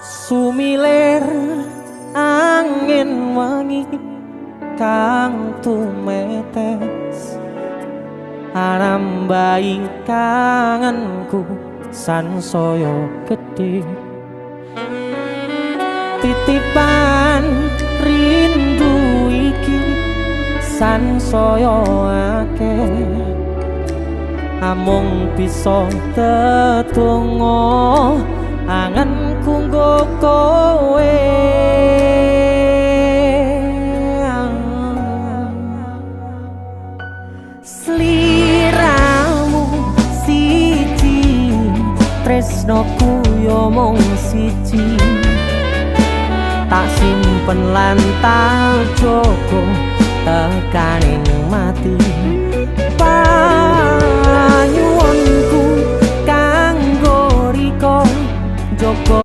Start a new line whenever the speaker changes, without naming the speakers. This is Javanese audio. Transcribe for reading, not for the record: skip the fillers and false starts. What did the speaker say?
Sumilir angin wangi kang tumetes anambai kangenku sansaya gedhe titipan rindu iki sansaya akeh amung bisa tetunggo anganku nggo kowe sliramu siji tresnoku yo mung siji tak simpen lan tak jogo tekaning mati panyuwunku kanggo riko jogo